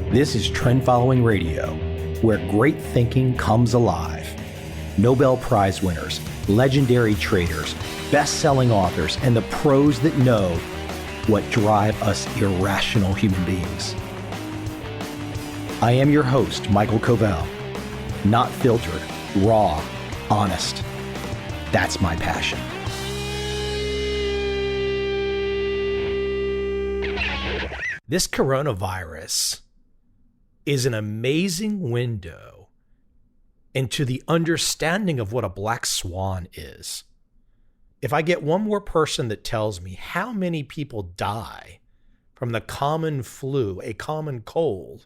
This is Trend Following Radio, where great thinking comes alive. Nobel Prize winners, legendary traders, best-selling authors, and the pros that know what drive us irrational human beings. I am your host, Michael Covel. Not filtered, raw, honest. That's my passion. This coronavirus is an amazing window into the understanding of what a black swan is. If I get one more person that tells me how many people die from the common flu, a common cold,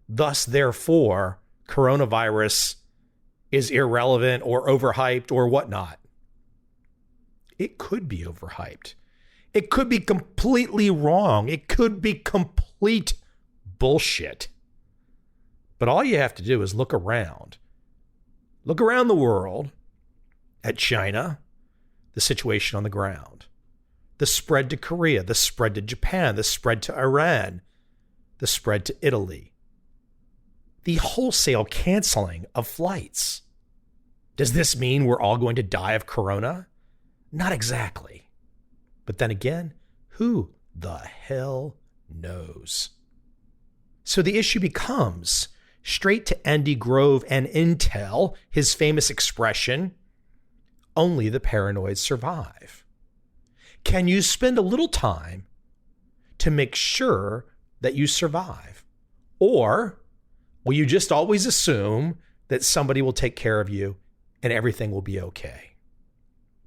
thus, therefore, coronavirus is irrelevant or overhyped or whatnot, it could be overhyped. It could be completely wrong. It could be complete bullshit. But all you have to do is look around. Look around the world at China, the situation on the ground, the spread to Korea, the spread to Japan, the spread to Iran, the spread to Italy, the wholesale canceling of flights. Does this mean we're all going to die of corona? Not exactly. But then again, who the hell knows? So the issue becomes, straight to Andy Grove and Intel, his famous expression, only the paranoid survive. Can you spend a little time to make sure that you survive? Or will you just always assume that somebody will take care of you and everything will be okay?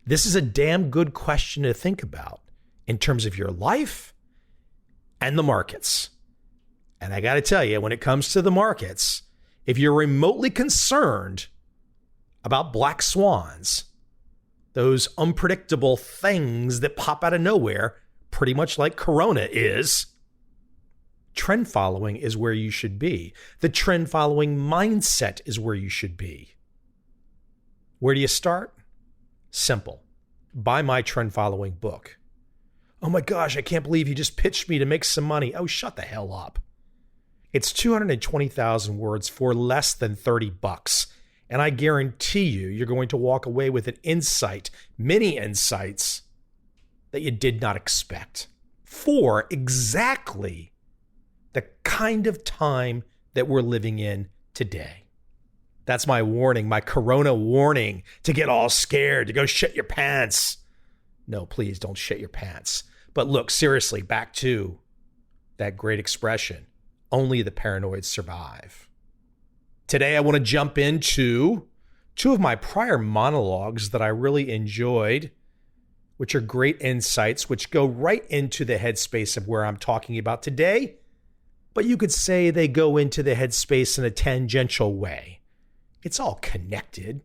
This is a damn good question to think about in terms of your life and the markets. And I got to tell you, when it comes to the markets, if you're remotely concerned about black swans, those unpredictable things that pop out of nowhere, pretty much like Corona is, trend following is where you should be. The trend following mindset is where you should be. Where do you start? Simple. Buy my trend following book. Oh my gosh, I can't believe you just pitched me to make some money. Oh, shut the hell up. It's 220,000 words for less than $30. And I guarantee you're going to walk away with an insight, many insights that you did not expect for exactly the kind of time that we're living in today. That's my warning, my corona warning, to get all scared, to go shit your pants. No, please don't shit your pants. But look, seriously, back to that great expression, only the paranoid survive. Today, I want to jump into two of my prior monologues that I really enjoyed, which are great insights, which go right into the headspace of where I'm talking about today. But you could say they go into the headspace in a tangential way. It's all connected.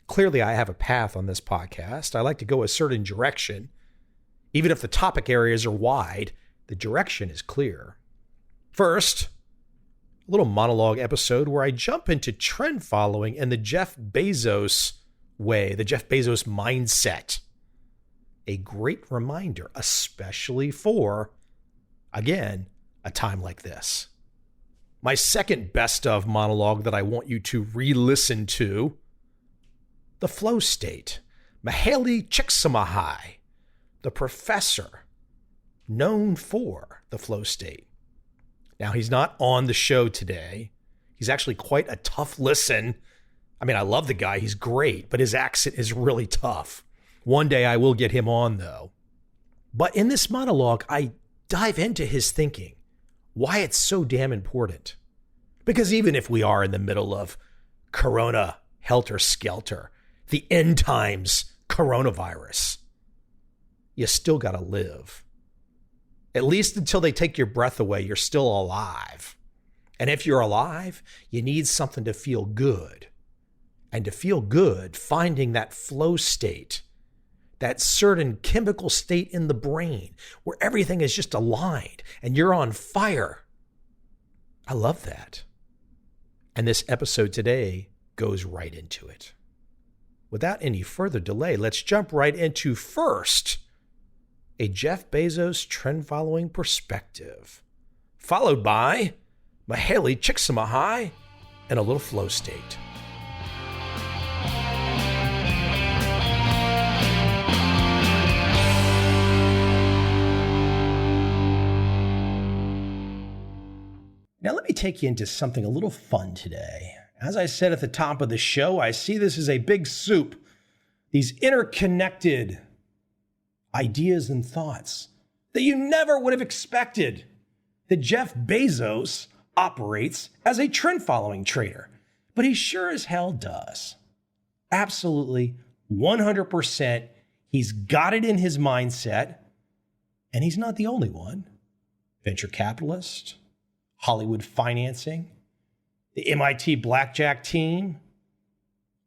Clearly, I have a path on this podcast. I like to go a certain direction. Even if the topic areas are wide, the direction is clear. First, a little monologue episode where I jump into trend following and the Jeff Bezos way, the Jeff Bezos mindset. A great reminder, especially for, again, a time like this. My second best of monologue that I want you to re-listen to, the flow state. Mihaly Csikszentmihalyi, the professor known for the flow state. Now, he's not on the show today. He's actually quite a tough listen. I mean, I love the guy. He's great, but his accent is really tough. One day I will get him on, though. But in this monologue, I dive into his thinking, why it's so damn important. Because even if we are in the middle of corona helter-skelter, the end times coronavirus, you still got to live. At least until they take your breath away, you're still alive. And if you're alive, you need something to feel good. And to feel good, finding that flow state, that certain chemical state in the brain where everything is just aligned and you're on fire. I love that. And this episode today goes right into it. Without any further delay, let's jump right into first a Jeff Bezos trend following perspective, followed by Mahali Csikszentmihalyi, and a little flow state. Now let me take you into something a little fun today. As I said at the top of the show, I see this as a big soup. These interconnected ideas and thoughts that you never would have expected. That Jeff Bezos operates as a trend-following trader, but he sure as hell does. Absolutely, 100%. He's got it in his mindset, and he's not the only one. Venture capitalist, Hollywood financing, the MIT blackjack team,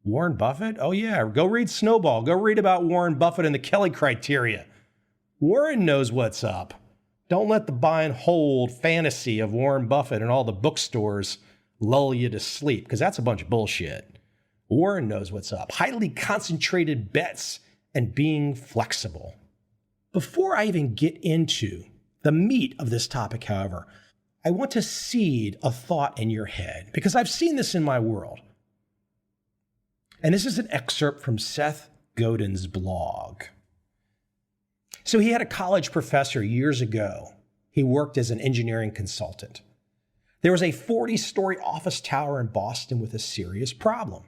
Warren Buffett. Oh yeah, go read Snowball. Go read about Warren Buffett and the Kelly criteria. Warren knows what's up. Don't let the buy and hold fantasy of Warren Buffett and all the bookstores lull you to sleep, because that's a bunch of bullshit. Warren knows what's up. Highly concentrated bets and being flexible. Before I even get into the meat of this topic, however, I want to seed a thought in your head, because I've seen this in my world. And this is an excerpt from Seth Godin's blog. So he had a college professor years ago. He worked as an engineering consultant. There was a 40-story office tower in Boston with a serious problem.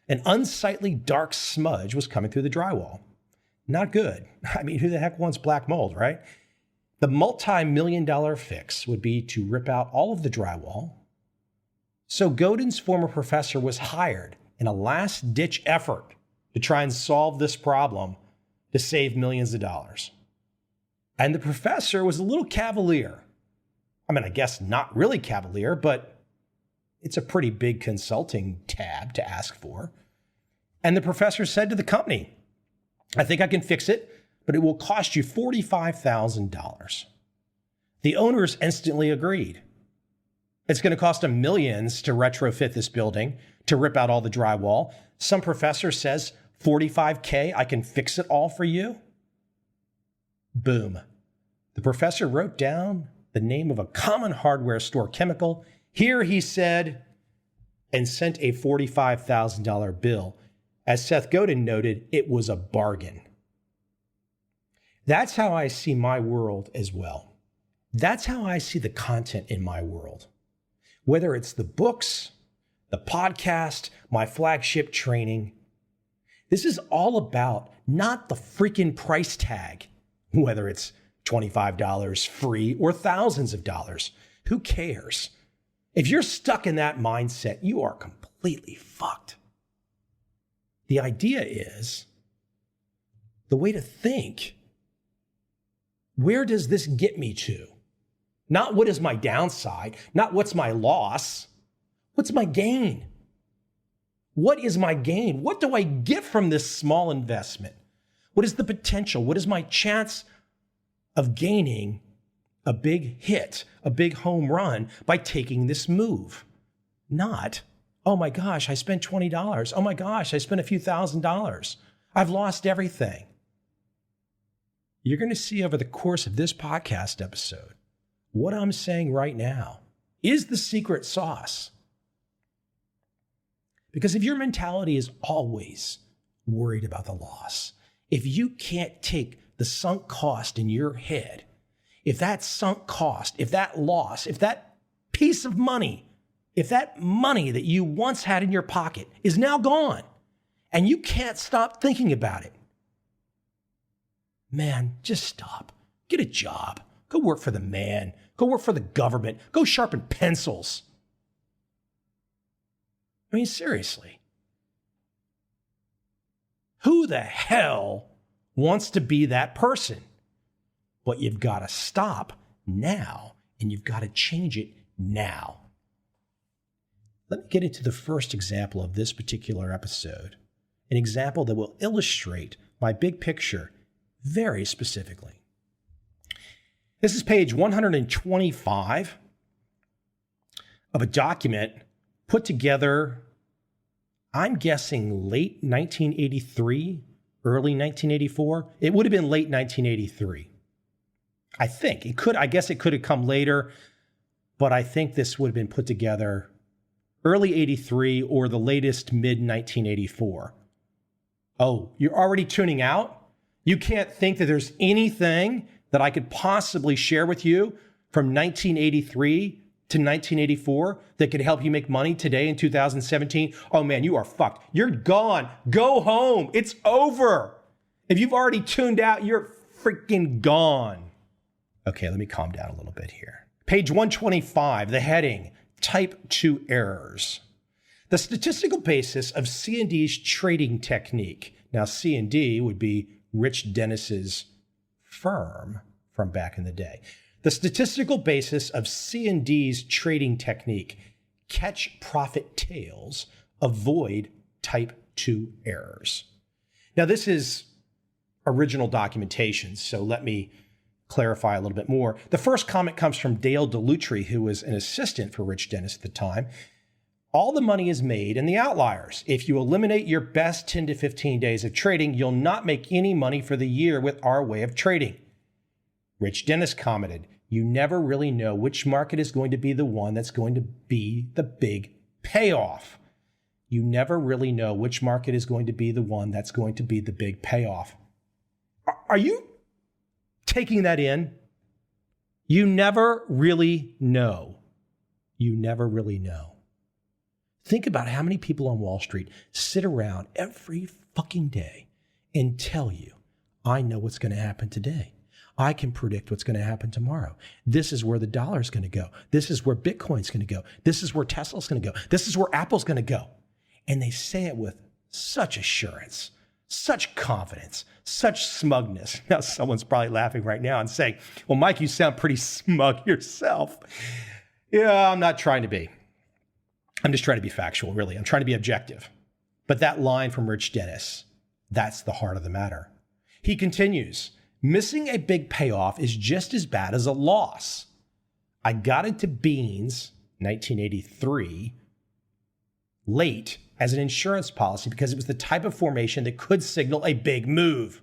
An unsightly dark smudge was coming through the drywall. Not good. I mean, who the heck wants black mold, right? The multi-million-dollar fix would be to rip out all of the drywall. So Godin's former professor was hired in a last-ditch effort to try and solve this problem to save millions of dollars. And the professor was a little cavalier. I mean, I guess not really cavalier, but it's a pretty big consulting tab to ask for. And the professor said to the company, I think I can fix it, but it will cost you $45,000. The owners instantly agreed. It's going to cost them millions to retrofit this building, to rip out all the drywall. Some professor says, $45K, I can fix it all for you. Boom. The professor wrote down the name of a common hardware store chemical. Here, he said, and sent a $45,000 bill. As Seth Godin noted, it was a bargain. That's how I see my world as well. That's how I see the content in my world. Whether it's the books, the podcast, my flagship training, this is all about not the freaking price tag, whether it's $25 free or thousands of dollars. Who cares? If you're stuck in that mindset, you are completely fucked. The idea is the way to think. Where does this get me to? Not what is my downside, not what's my loss. What's my gain? What is my gain? What do I get from this small investment? What is the potential? What is my chance of gaining a big hit, a big home run by taking this move? Not, oh my gosh, I spent $20. Oh my gosh, I spent a few $1,000s. I've lost everything. You're going to see over the course of this podcast episode, what I'm saying right now is the secret sauce. Because if your mentality is always worried about the loss, if you can't take the sunk cost in your head, if that sunk cost, if that loss, if that piece of money, if that money that you once had in your pocket is now gone and you can't stop thinking about it, man, just stop. Get a job. Go work for the man. Go work for the government. Go sharpen pencils. I mean, seriously. Who the hell wants to be that person? But you've got to stop now, and you've got to change it now. Let me get into the first example of this particular episode, an example that will illustrate my big picture very specifically. This is page 125 of a document put together, I'm guessing late 1983, early 1984. It would have been late 1983. I think it could, I guess it could have come later. but I think this would have been put together early 83 or the latest mid 1984. Oh, you're already tuning out? You can't think that there's anything that I could possibly share with you from 1983 to 1984 that could help you make money today in 2017? Oh man, you are fucked. You're gone. Go home. It's over. If you've already tuned out, you're freaking gone. Okay, let me calm down a little bit here. Page 125, the heading, Type 2 Errors. The statistical basis of C&D's trading technique. Now, C&D would be Rich Dennis's firm from back in the day. The statistical basis of C&D's trading technique, catch profit tails, avoid type 2 errors. Now, this is original documentation, so let me clarify a little bit more. The first comment comes from Dale Dellutri, who was an assistant for Rich Dennis at the time. All the money is made in the outliers. If you eliminate your best 10 to 15 days of trading, you'll not make any money for the year with our way of trading. Rich Dennis commented, you never really know which market is going to be the one that's going to be the big payoff. You never really know which market is going to be the one that's going to be the big payoff. Are you taking that in? You never really know. You never really know. Think about how many people on Wall Street sit around every fucking day and tell you, I know what's going to happen today. I can predict what's going to happen tomorrow. This is where the dollar is going to go. This is where Bitcoin's going to go. This is where Tesla's going to go. This is where Apple's going to go. And they say it with such assurance, such confidence, such smugness. Now, someone's probably laughing right now and saying, well, Mike, you sound pretty smug yourself. Yeah, I'm not trying to be. I'm just trying to be factual, really. I'm trying to be objective. But that line from Rich Dennis, that's the heart of the matter. He continues, missing a big payoff is just as bad as a loss. I got into beans, 1983, late as an insurance policy because it was the type of formation that could signal a big move.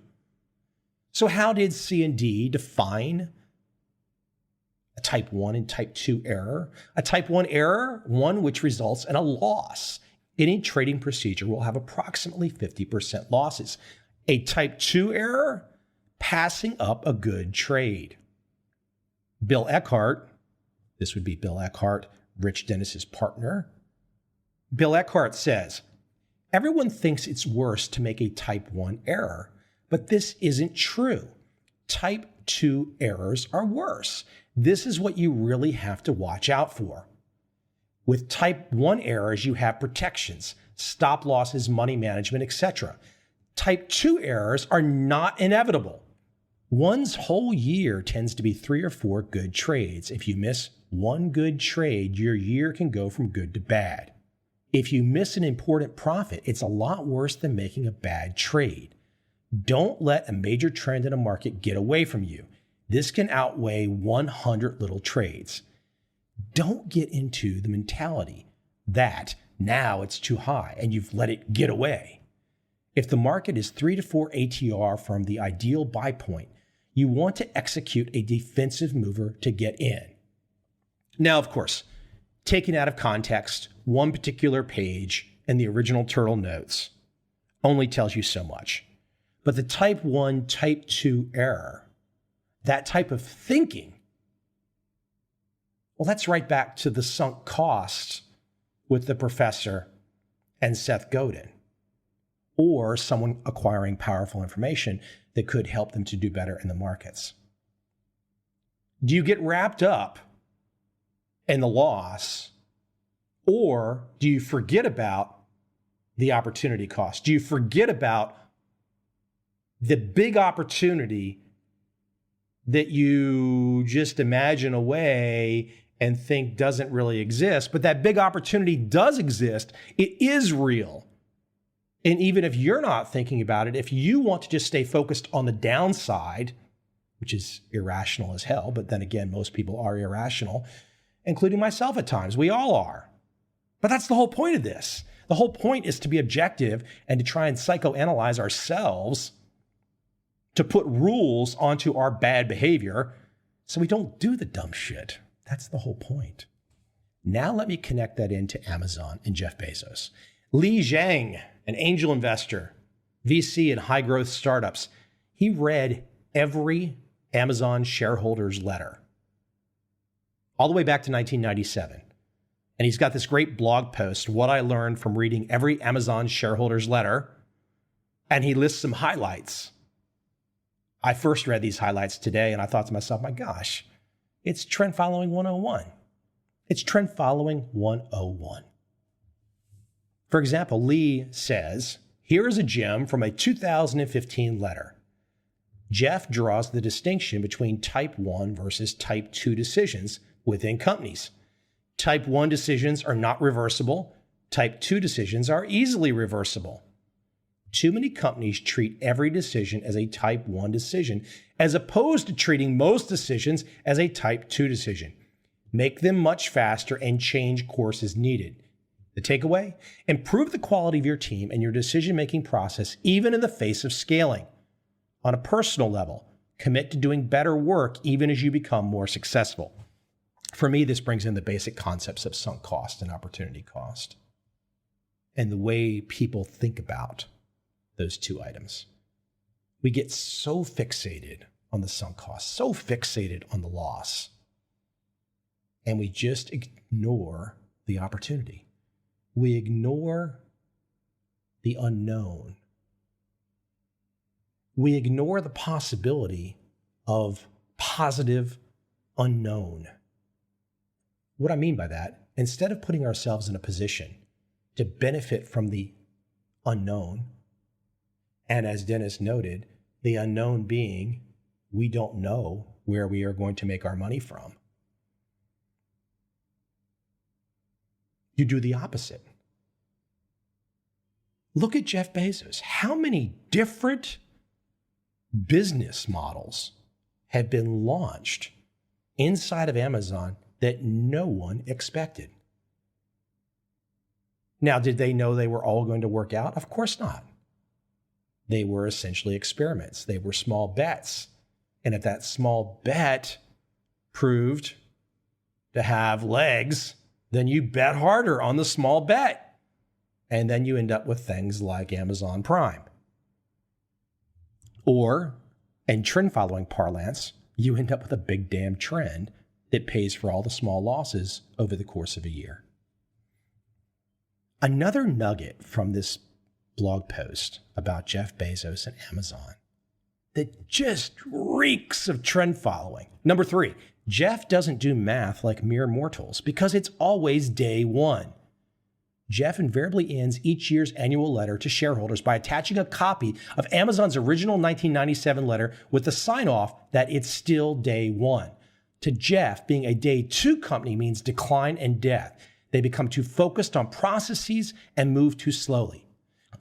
So how did C&D define a type 1 and type 2 error? A type 1 error, one which results in a loss. Any trading procedure will have approximately 50% losses. A type 2 error, passing up a good trade. Bill Eckhart, this would be Bill Eckhart, Rich Dennis's partner. Bill Eckhart says, everyone thinks it's worse to make a type 1 error, but this isn't true. Type 2 errors are worse. This is what you really have to watch out for. With type 1 errors, you have protections, stop losses, money management, etc. Type 2 errors are not inevitable. One's whole year tends to be 3 or 4 good trades. If you miss one good trade, your year can go from good to bad. If you miss an important profit, it's a lot worse than making a bad trade. Don't let a major trend in a market get away from you. This can outweigh 100 little trades. Don't get into the mentality that now it's too high and you've let it get away. If the market is 3 to 4 ATR from the ideal buy point, you want to execute a defensive mover to get in. Now, of course, taken out of context, one particular page in the original Turtle Notes only tells you so much. But the type 1, type 2 error, that type of thinking, well, that's right back to the sunk costs with the professor and Seth Godin, or someone acquiring powerful information that could help them to do better in the markets. Do you get wrapped up in the loss, or do you forget about the opportunity cost? Do you forget about the big opportunity that you just imagine away and think doesn't really exist? But that big opportunity does exist. It is real. And even if you're not thinking about it, if you want to just stay focused on the downside, which is irrational as hell, but then again, most people are irrational, including myself at times. We all are. But that's the whole point of this. The whole point is to be objective and to try and psychoanalyze ourselves, to put rules onto our bad behavior so we don't do the dumb shit. That's the whole point. Now let me connect that into Amazon and Jeff Bezos. Li Zhang, an angel investor, VC in high growth startups, he read every Amazon shareholders letter all the way back to 1997. And he's got this great blog post, What I Learned from Reading Every Amazon Shareholders Letter. And he lists some highlights. I first read these highlights today and I thought to myself, my gosh, it's trend following 101. It's trend following 101. For example, Lee says, here is a gem from a 2015 letter. Jeff draws the distinction between type 1 versus type 2 decisions within companies. Type 1 decisions are not reversible. Type 2 decisions are easily reversible. Too many companies treat every decision as a type 1 decision, as opposed to treating most decisions as a type 2 decision. Make them much faster and change course as needed. The takeaway? Improve the quality of your team and your decision-making process, even in the face of scaling. On a personal level, commit to doing better work even as you become more successful. For me, this brings in the basic concepts of sunk cost and opportunity cost, and the way people think about those two items. We get so fixated on the sunk cost, so fixated on the loss, and we just ignore the opportunity. We ignore the unknown. We ignore the possibility of positive unknown. What I mean by that, instead of putting ourselves in a position to benefit from the unknown, and as Dennis noted, the unknown being we don't know where we are going to make our money from, you do the opposite. Look at Jeff Bezos. How many different business models have been launched inside of Amazon that no one expected? Now, did they know they were all going to work out? Of course not. They were essentially experiments. They were small bets. And if that small bet proved to have legs, then you bet harder on the small bet. And then you end up with things like Amazon Prime. Or, in trend following parlance, you end up with a big damn trend that pays for all the small losses over the course of a year. Another nugget from this blog post about Jeff Bezos and Amazon that just reeks of trend following. Number 3, Jeff doesn't do math like mere mortals because it's always day one. Jeff invariably ends each year's annual letter to shareholders by attaching a copy of Amazon's original 1997 letter with the sign-off that it's still day one. To Jeff, being a day two company means decline and death. They become too focused on processes and move too slowly.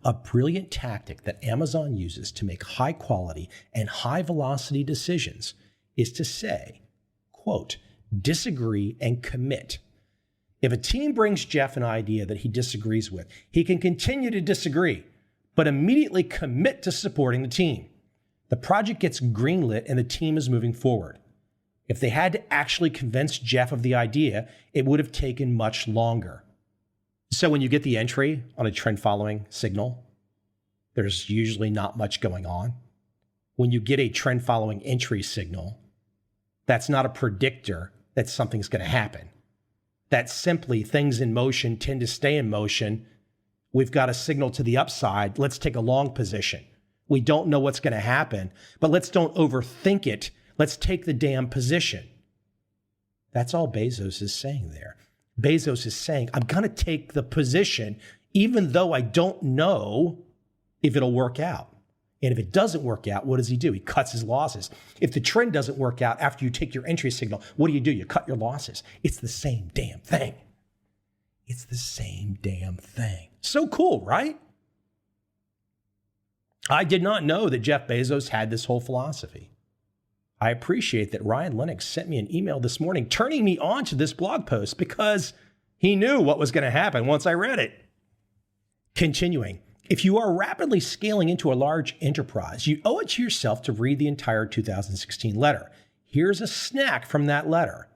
A brilliant tactic that Amazon uses to make high quality and high velocity decisions is to say, quote, disagree and commit. If a team brings Jeff an idea that he disagrees with, he can continue to disagree, but immediately commit to supporting the team. The project gets greenlit and the team is moving forward. If they had to actually convince Jeff of the idea, it would have taken much longer. So when you get the entry on a trend following signal, there's usually not much going on. When you get a trend following entry signal, that's not a predictor that something's going to happen. That's simply things in motion tend to stay in motion. We've got a signal to the upside. Let's take a long position. We don't know what's going to happen, but let's don't overthink it. Let's take the damn position. That's all Bezos is saying there. Bezos is saying, I'm going to take the position even though I don't know if it'll work out. And if it doesn't work out, what does he do? He cuts his losses. If the trend doesn't work out after you take your entry signal, what do? You cut your losses. It's the same damn thing. It's the same damn thing. So cool, right? I did not know that Jeff Bezos had this whole philosophy. I appreciate that Ryan Lennox sent me an email this morning turning me on to this blog post because he knew what was going to happen once I read it. Continuing. If you are rapidly scaling into a large enterprise, you owe it to yourself to read the entire 2016 letter. Here's a snack from that letter.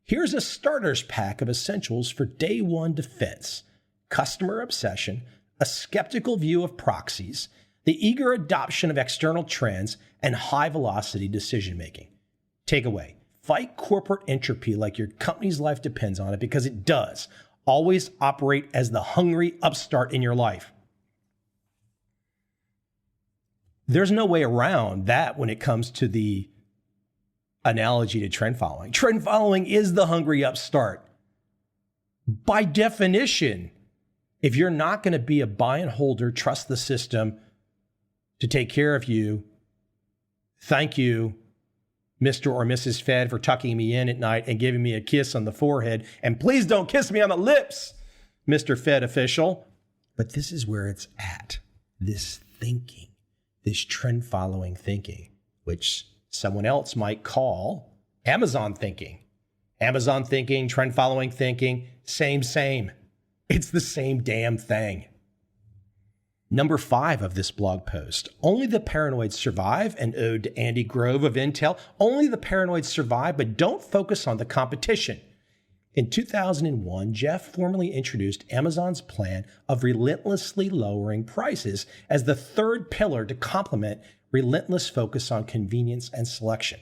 Here's a starter's pack of essentials for day one defense: customer obsession, a skeptical view of proxies, the eager adoption of external trends, and high-velocity decision-making. Takeaway: fight corporate entropy like your company's life depends on it, because it does. Always operate as the hungry upstart in your life. There's no way around that when it comes to the analogy to trend following. Trend following is the hungry upstart. By definition, if you're not going to be a buy and holder, trust the system to take care of you, thank you, Mr. or Mrs. Fed, for tucking me in at night and giving me a kiss on the forehead. And please don't kiss me on the lips, Mr. Fed official. But this is where it's at. This thinking, this trend following thinking, which someone else might call Amazon thinking. Amazon thinking, trend following thinking, same. It's the same damn thing. Number 5 of this blog post: only the paranoid survive, an ode to Andy Grove of Intel. Only the paranoid survive, but don't focus on the competition. In 2001, Jeff formally introduced Amazon's plan of relentlessly lowering prices as the third pillar to complement relentless focus on convenience and selection.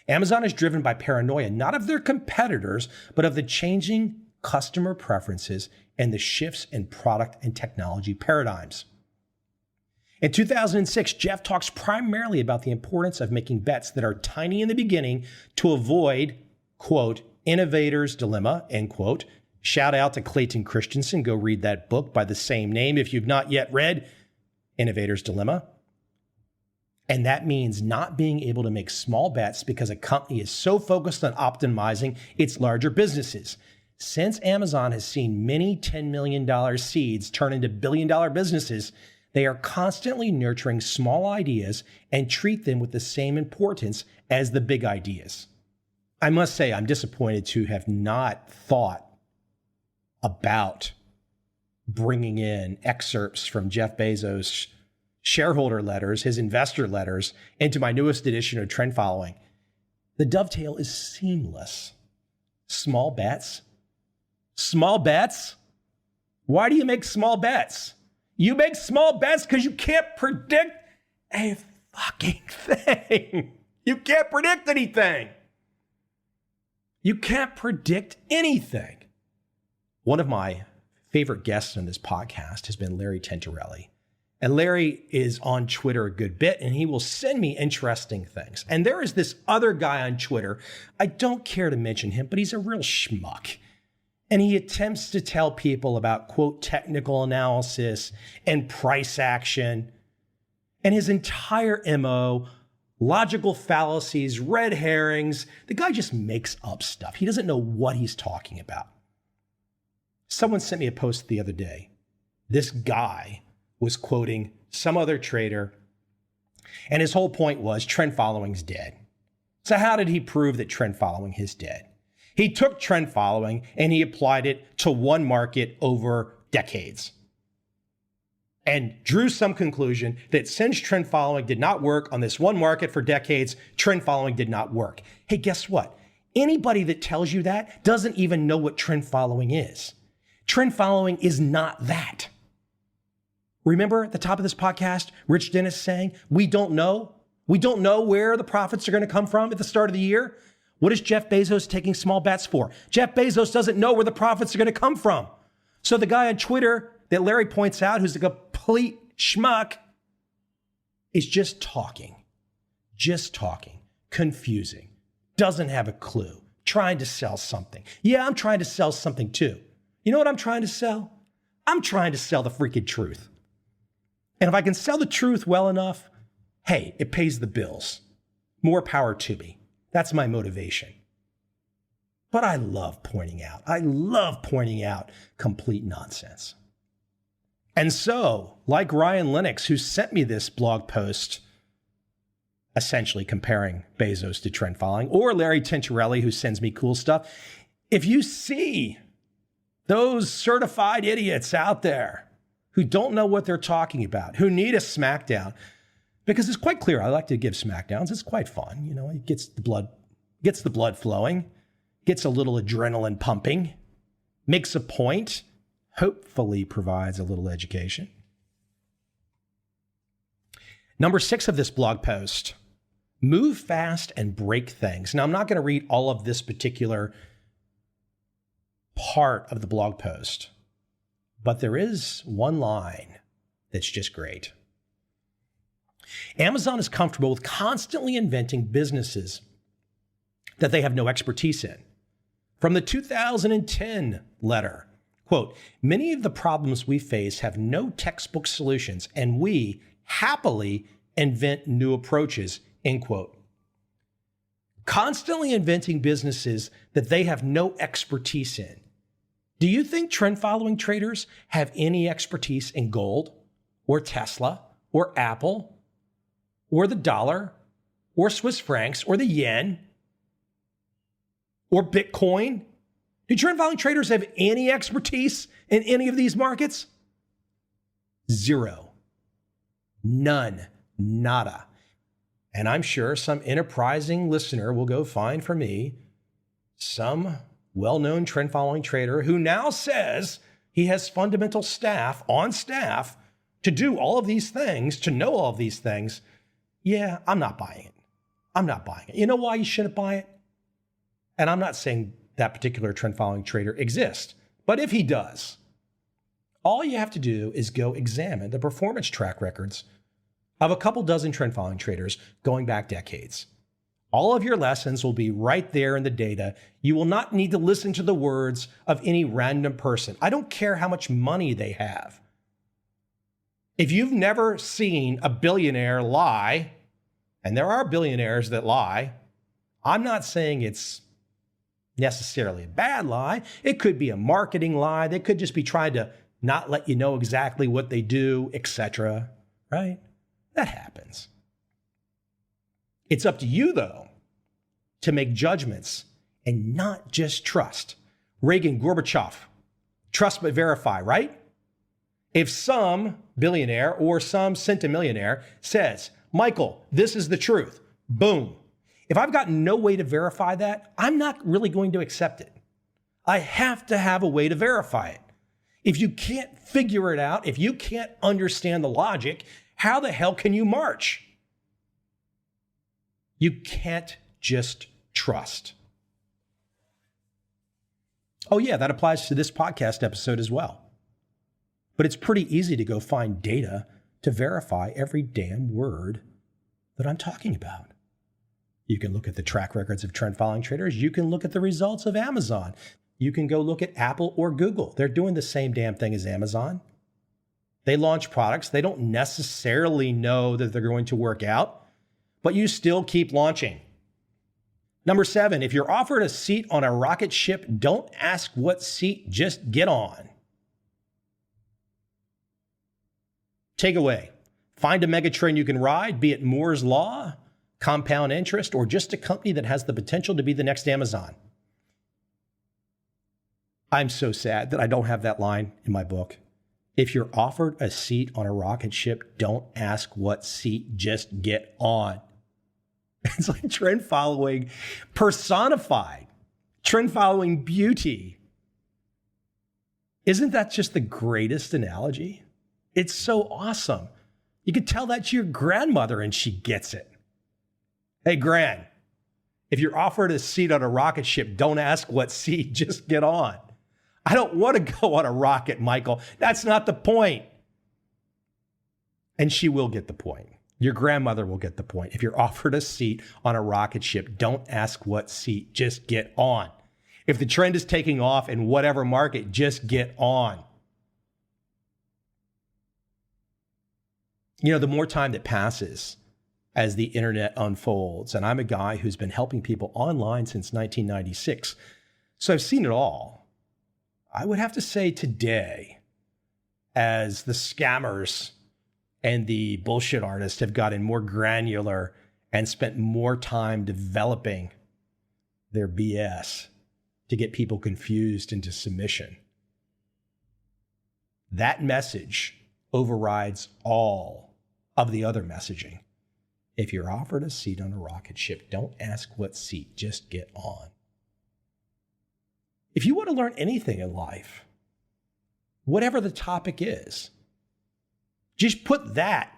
Amazon is driven by paranoia, not of their competitors, but of the changing customer preferences and the shifts in product and technology paradigms. In 2006, Jeff talks primarily about the importance of making bets that are tiny in the beginning to avoid, quote, innovator's dilemma, end quote. Shout out to Clayton Christensen. Go read that book by the same name if you've not yet read Innovator's Dilemma. And that means not being able to make small bets because a company is so focused on optimizing its larger businesses. Since Amazon has seen many $10 million seeds turn into billion-dollar businesses, they are constantly nurturing small ideas and treat them with the same importance as the big ideas. I must say, I'm disappointed to have not thought about bringing in excerpts from Jeff Bezos' shareholder letters, his investor letters, into my newest edition of Trend Following. The dovetail is seamless. Small bets? Small bets? Why do you make small bets? You make small bets because you can't predict a fucking thing. You can't predict anything. You can't predict anything. One of my favorite guests on this podcast has been Larry Tentarelli. And Larry is on Twitter a good bit, and he will send me interesting things. And there is this other guy on Twitter. I don't care to mention him, but he's a real schmuck. And he attempts to tell people about, quote, technical analysis and price action. And his entire MO, logical fallacies, red herrings. The guy just makes up stuff. He doesn't know what he's talking about. Someone sent me a post the other day. This guy was quoting some other trader, and his whole point was trend following's dead. So how did he prove that trend following is dead? He took trend following and he applied it to one market over decades and drew some conclusion that since trend following did not work on this one market for decades, trend following did not work. Hey, guess what? Anybody that tells you that doesn't even know what trend following is. Trend following is not that. Remember at the top of this podcast, Rich Dennis saying, we don't know. We don't know where the profits are going to come from at the start of the year. What is Jeff Bezos taking small bets for? Jeff Bezos doesn't know where the profits are going to come from. So the guy on Twitter that Larry points out, who's a complete schmuck, is just talking, confusing, doesn't have a clue, trying to sell something. Yeah, I'm trying to sell something too. You know what I'm trying to sell? I'm trying to sell the freaking truth. And if I can sell the truth well enough, hey, it pays the bills. More power to me. That's my motivation. But I love pointing out complete nonsense. And so, like Ryan Lennox, who sent me this blog post, essentially comparing Bezos to trend following, or Larry Tentarelli, who sends me cool stuff, if you see those certified idiots out there who don't know what they're talking about, who need a smackdown, because it's quite clear, I like to give smackdowns. It's quite fun. You know, it gets the blood flowing. gets a little adrenaline pumping, makes a point, hopefully provides a little education. Number 6 of this blog post, move fast and break things. Now, I'm not going to read all of this particular part of the blog post, but there is one line that's just great. Amazon is comfortable with constantly inventing businesses that they have no expertise in. From the 2010 letter, quote, many of the problems we face have no textbook solutions, and we happily invent new approaches, end quote. Constantly inventing businesses that they have no expertise in. Do you think trend following traders have any expertise in gold or Tesla or Apple or the dollar or Swiss francs or the yen or Bitcoin? Do trend following traders have any expertise in any of these markets? Zero. None. Nada. And I'm sure some enterprising listener will go find for me some well-known trend following trader who now says he has fundamental staff on staff to do all of these things, to know all of these things. Yeah, I'm not buying it. I'm not buying it. You know why you shouldn't buy it? And I'm not saying that particular trend following trader exists, but if he does, all you have to do is go examine the performance track records of a couple dozen trend following traders going back decades. All of your lessons will be right there in the data. You will not need to listen to the words of any random person. I don't care how much money they have. If you've never seen a billionaire lie, and there are billionaires that lie, I'm not saying it's necessarily a bad lie. It could be a marketing lie. They could just be trying to not let you know exactly what they do, etc. Right? That happens. It's up to you, though, to make judgments and not just trust. Reagan, Gorbachev, trust but verify, right? If some billionaire or some centimillionaire says, Michael, this is the truth, boom. If I've got no way to verify that, I'm not really going to accept it. I have to have a way to verify it. If you can't figure it out, if you can't understand the logic, how the hell can you march? You can't just trust. Oh yeah, that applies to this podcast episode as well. But it's pretty easy to go find data to verify every damn word that I'm talking about. You can look at the track records of trend following traders. You can look at the results of Amazon. You can go look at Apple or Google. They're doing the same damn thing as Amazon. They launch products. They don't necessarily know that they're going to work out, but you still keep launching. Number 7, if you're offered a seat on a rocket ship, don't ask what seat, just get on. Takeaway, find a megatrend you can ride, be it Moore's Law, compound interest, or just a company that has the potential to be the next Amazon. I'm so sad that I don't have that line in my book. If you're offered a seat on a rocket ship, don't ask what seat, just get on. It's like trend following personified, trend following beauty. Isn't that just the greatest analogy? It's so awesome. You could tell that to your grandmother and she gets it. Hey, Gran, if you're offered a seat on a rocket ship, don't ask what seat, just get on. I don't want to go on a rocket, Michael. That's not the point. And she will get the point. Your grandmother will get the point. If you're offered a seat on a rocket ship, don't ask what seat, just get on. If the trend is taking off in whatever market, just get on. You know, the more time that passes as the internet unfolds, and I'm a guy who's been helping people online since 1996, so I've seen it all. I would have to say today, as the scammers and the bullshit artists have gotten more granular and spent more time developing their BS to get people confused into submission, that message overrides all of the other messaging. If you're offered a seat on a rocket ship, don't ask what seat, just get on. If you want to learn anything in life, whatever the topic is, just put that.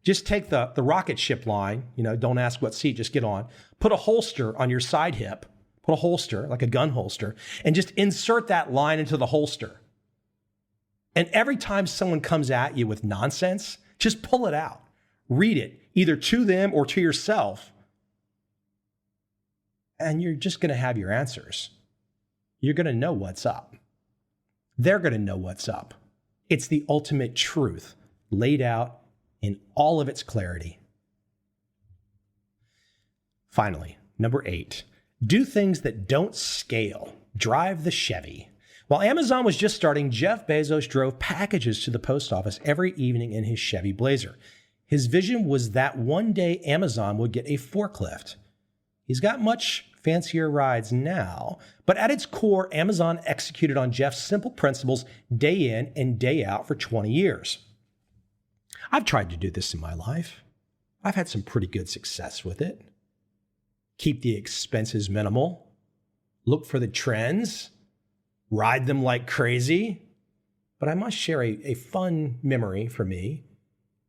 Just take the rocket ship line, don't ask what seat, just get on. Put a holster on your side hip, put a holster, like a gun holster, and just insert that line into the holster. And every time someone comes at you with nonsense, just pull it out. Read it, either to them or to yourself. And you're just going to have your answers. You're going to know what's up. They're going to know what's up. It's the ultimate truth laid out in all of its clarity. Finally, number 8, do things that don't scale. Drive the Chevy. While Amazon was just starting, Jeff Bezos drove packages to the post office every evening in his Chevy Blazer. His vision was that one day Amazon would get a forklift. He's got much fancier rides now, but at its core, Amazon executed on Jeff's simple principles day in and day out for 20 years. I've tried to do this in my life. I've had some pretty good success with it. Keep the expenses minimal. Look for the trends. Ride them like crazy. But I must share a fun memory for me.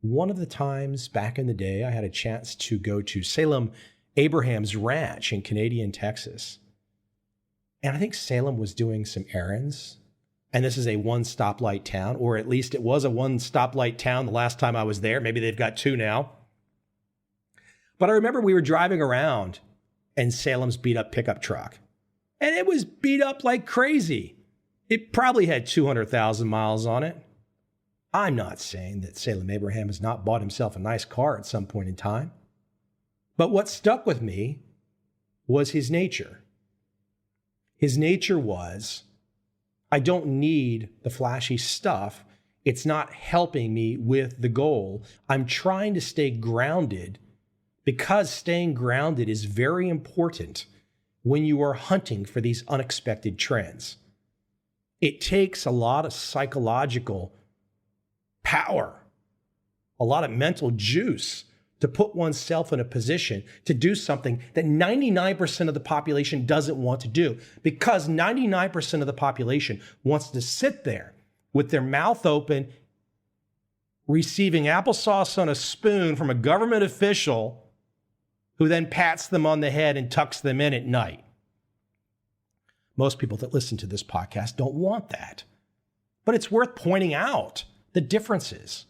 One of the times back in the day, I had a chance to go to Salem Abraham's ranch in Canadian Texas. And I think Salem was doing some errands. And this is a one stoplight town, or at least it was a one stoplight town the last time I was there. Maybe they've got 2 now. But I remember we were driving around in Salem's beat up pickup truck. And it was beat up like crazy. It probably had 200,000 miles on it. I'm not saying that Salem Abraham has not bought himself a nice car at some point in time. But what stuck with me was his nature. His nature was, I don't need the flashy stuff. It's not helping me with the goal. I'm trying to stay grounded because staying grounded is very important when you are hunting for these unexpected trends. It takes a lot of psychological power, a lot of mental juice to put oneself in a position to do something that 99% of the population doesn't want to do, because 99% of the population wants to sit there with their mouth open, receiving applesauce on a spoon from a government official who then pats them on the head and tucks them in at night. Most people that listen to this podcast don't want that, but it's worth pointing out the differences.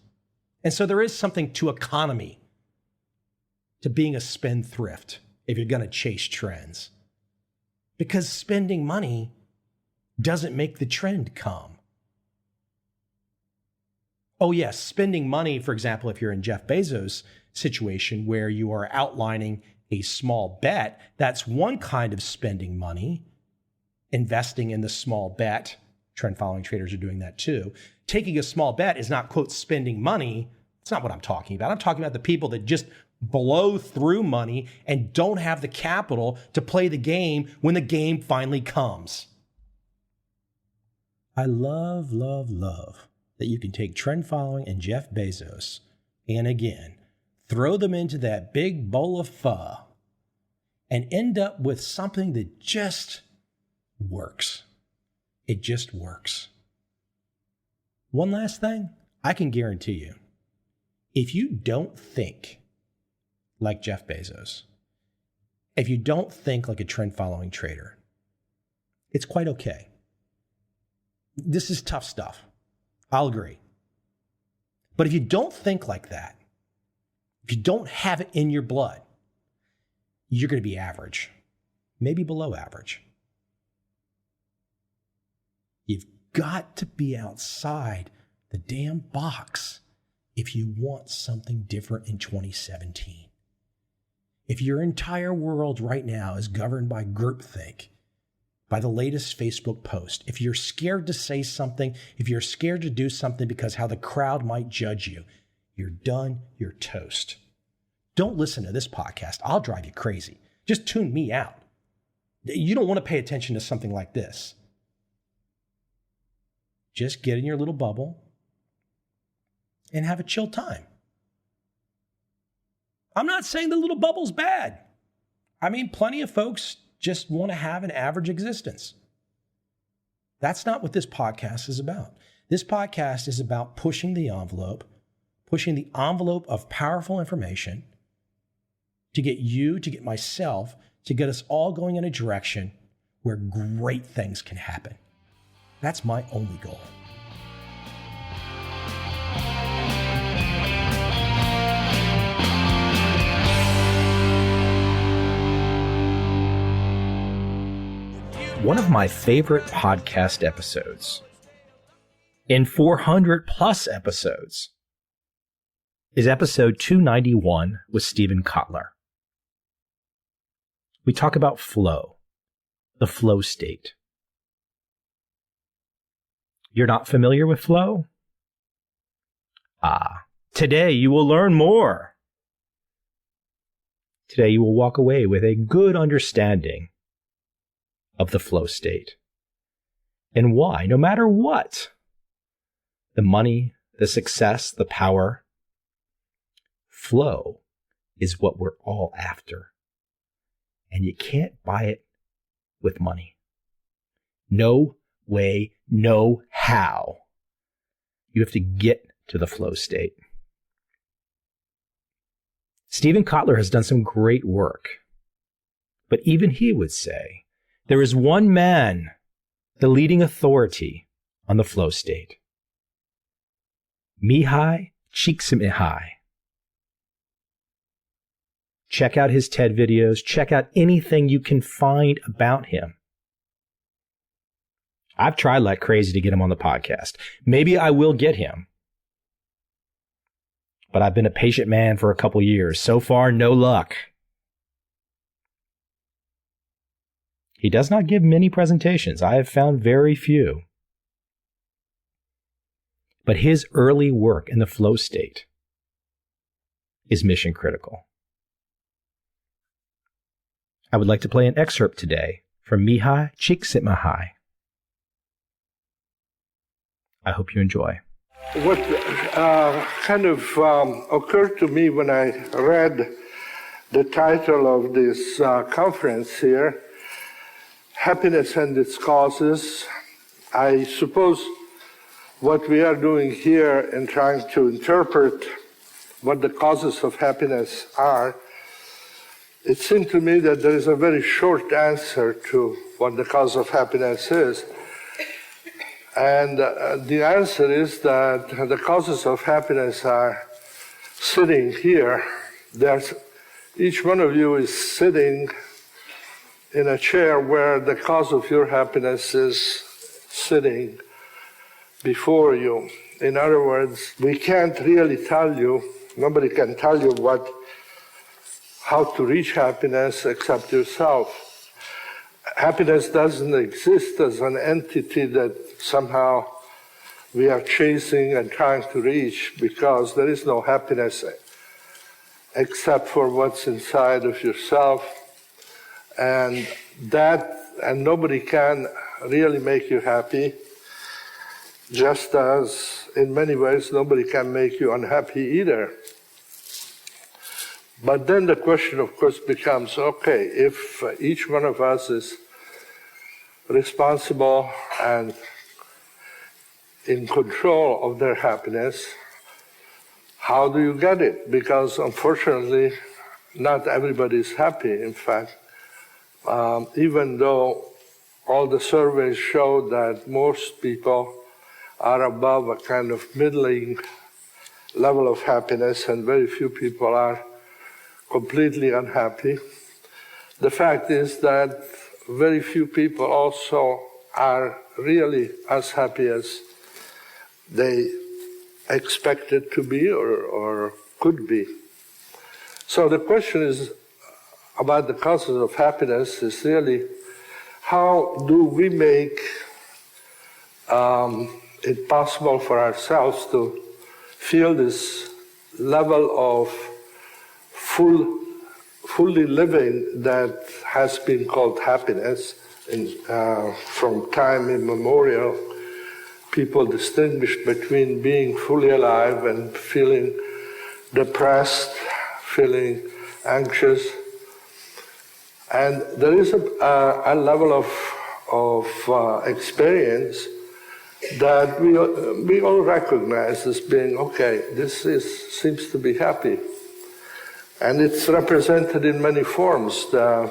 And so there is something to economy, to being a spendthrift if you're going to chase trends. Because spending money doesn't make the trend come. Oh yes, spending money, for example, if you're in Jeff Bezos' situation where you are outlining a small bet, that's one kind of spending money. Investing in the small bet, trend following traders are doing that too. Taking a small bet is not, quote, spending money. It's not what I'm talking about. I'm talking about the people that just blow through money and don't have the capital to play the game when the game finally comes. I love, love, love that you can take trend following and Jeff Bezos and again, throw them into that big bowl of pho and end up with something that just works. It just works. One last thing, I can guarantee you, if you don't think like Jeff Bezos, if you don't think like a trend following trader, it's quite okay. This is tough stuff. I'll agree. But if you don't think like that, if you don't have it in your blood, you're going to be average, maybe below average. You've got to be outside the damn box if you want something different in 2017. If your entire world right now is governed by groupthink, by the latest Facebook post, if you're scared to say something, if you're scared to do something because how the crowd might judge you, you're done, you're toast. Don't listen to this podcast. I'll drive you crazy. Just tune me out. You don't want to pay attention to something like this. Just get in your little bubble and have a chill time. I'm not saying the little bubble's bad. I mean, plenty of folks just want to have an average existence. That's not what this podcast is about. This podcast is about pushing the envelope of powerful information to get you, to get myself, to get us all going in a direction where great things can happen. That's my only goal. One of my favorite podcast episodes in 400 plus episodes is episode 291 with Stephen Kotler. We talk about flow, the flow state. You're not familiar with flow? Today you will learn more. Today you will walk away with a good understanding of the flow state and why, no matter what, the money, the success, the power, flow is what we're all after. And you can't buy it with money. No way, no how. You have to get to the flow state. Stephen Kotler has done some great work, but even he would say, there is one man, the leading authority on the flow state. Mihaly Csikszentmihalyi. Check out his TED videos. Check out anything you can find about him. I've tried like crazy to get him on the podcast. Maybe I will get him. But I've been a patient man for a couple years. So far, no luck. He does not give many presentations. I have found very few. But his early work in the flow state is mission critical. I would like to play an excerpt today from Mihaly Csikszentmihalyi. I hope you enjoy. What occurred to me when I read the title of this conference here, Happiness and Its Causes, I suppose what we are doing here in trying to interpret what the causes of happiness are, it seemed to me that there is a very short answer to what the cause of happiness is. And the answer is that the causes of happiness are sitting here. Each one of you is sitting in a chair where the cause of your happiness is sitting before you. In other words, we can't really tell you, nobody can tell you how to reach happiness except yourself. Happiness doesn't exist as an entity that somehow we are chasing and trying to reach, because there is no happiness except for what's inside of yourself. And nobody can really make you happy, just as in many ways nobody can make you unhappy either. But then the question, of course, becomes, okay, if each one of us is responsible and in control of their happiness, how do you get it? Because unfortunately, not everybody is happy, in fact. Even though all the surveys show that most people are above a kind of middling level of happiness and very few people are completely unhappy, the fact is that very few people also are really as happy as they expected to be or could be. So the question is about the causes of happiness is really, how do we make it possible for ourselves to feel this level of fully living that has been called happiness from time immemorial. People distinguished between being fully alive and feeling depressed, feeling anxious. And there is a level of experience that we all recognize as being, okay, seems to be happy. And it's represented in many forms. The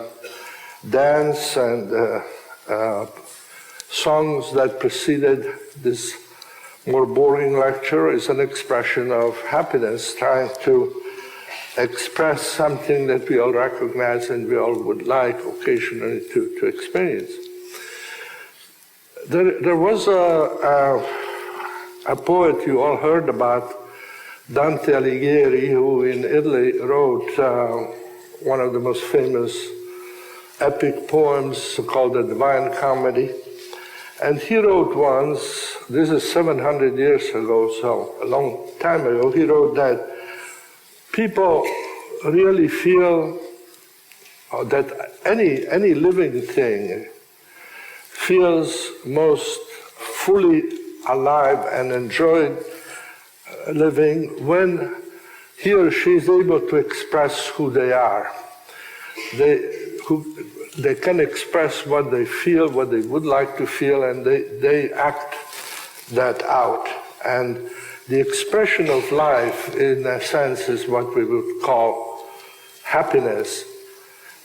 dance and songs that preceded this more boring lecture is an expression of happiness, trying to express something that we all recognize and we all would like occasionally to experience. There was a poet you all heard about, Dante Alighieri, who in Italy wrote one of the most famous epic poems called the Divine Comedy. And he wrote once, this is 700 years ago, so a long time ago, he wrote that people really feel that any living thing feels most fully alive and enjoyed living when he or she is able to express who they are. They can express what they feel, what they would like to feel, and they act that out. And the expression of life, in a sense, is what we would call happiness.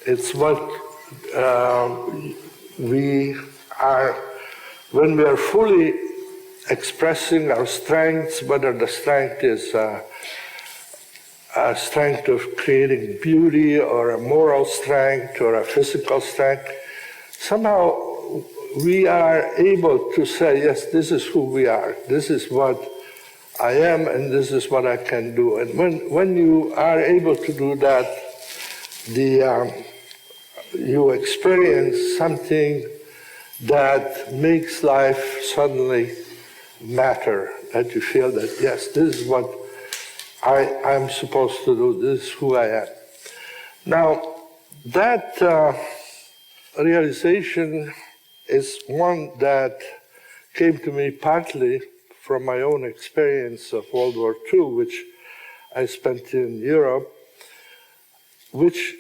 It's what we are, when we are fully expressing our strengths, whether the strength is a strength of creating beauty or a moral strength or a physical strength, somehow we are able to say, yes, this is who we are, this is what I am, and this is what I can do. And when you are able to do that, you experience something that makes life suddenly matter, that you feel that, yes, this is what I'm supposed to do, this is who I am. Now, that realization is one that came to me partly from my own experience of World War II, which I spent in Europe, which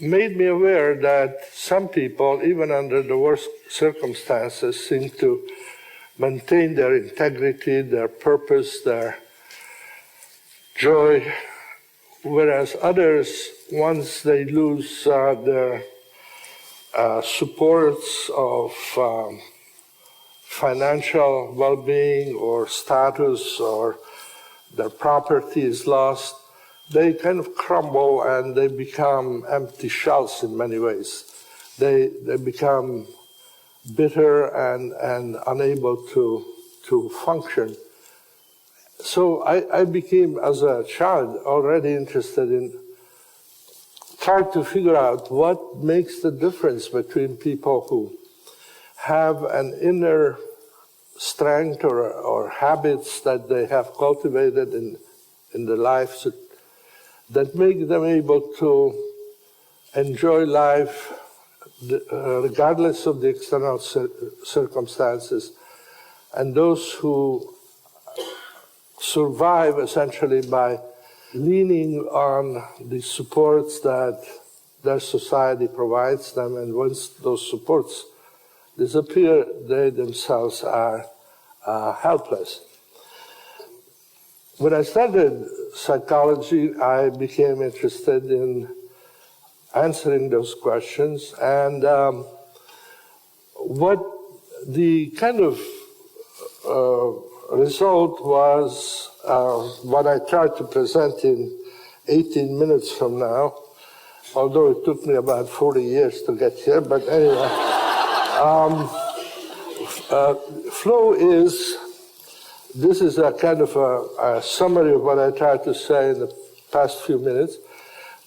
made me aware that some people, even under the worst circumstances, seem to maintain their integrity, their purpose, their joy, whereas others, once they lose their supports of financial well-being or status, or their property is lost, they kind of crumble and they become empty shells in many ways. They become bitter and unable to function. So I became, as a child, already interested in trying to figure out what makes the difference between people who have an inner strength or habits that they have cultivated in their lives that make them able to enjoy life regardless of the external circumstances, and those who survive essentially by leaning on the supports that their society provides them, and once those supports disappear, they themselves are helpless. When I started psychology, I became interested in answering those questions, and what the kind of result was what I tried to present in 18 minutes from now, although it took me about 40 years to get here, but anyway. Flow this is a kind of a summary of what I tried to say in the past few minutes,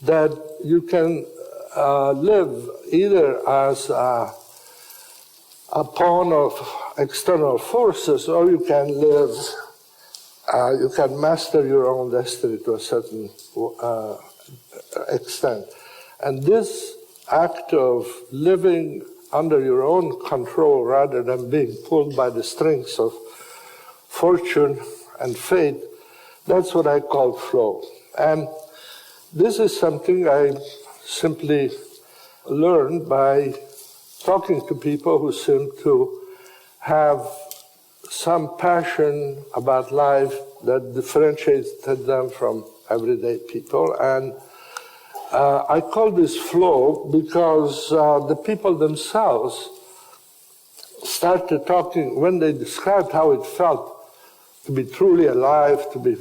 that you can live either as a pawn of external forces, or you can live, you can master your own destiny to a certain extent. And this act of living under your own control rather than being pulled by the strings of fortune and fate, that's what I call flow. And this is something I simply learned by talking to people who seem to have some passion about life that differentiated them from everyday people. And I call this flow because the people themselves started talking, when they described how it felt to be truly alive, to be